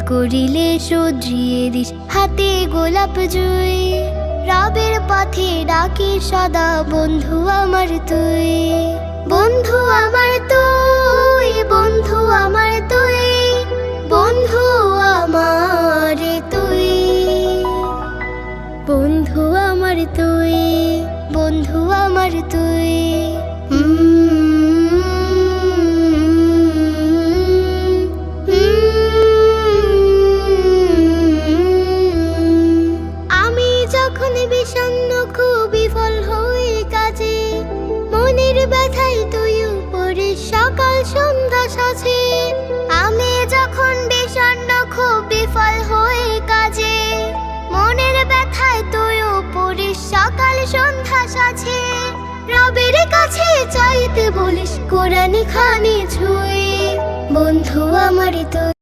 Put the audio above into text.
করিলে শুধরিয়ে দিস, হাতে গোলাপ জুই। রবের পথে ডাকি সদা, বন্ধু আমার তুই, বন্ধু আমার তুই, বন্ধু আমার তুই, বন্ধু আমার তুই, বন্ধু আমার তুই, বন্ধু আমার তুই। আমি যখন বিষণ্ণ খুব বিফল হই কাজে, মনের ব্যথায় তুই উপরে সকাল সন্ধ্যা সাজে। আমি যখন বিষণ্ণ খুব বিফল হই কাজে, মনের ব্যথায় তুই উপরে সকাল সন্ধ্যা সাজে। রবের কাছে চাইতে বলিস, কোরআন খানি ছুঁয়ে, বন্ধু আমার তুই।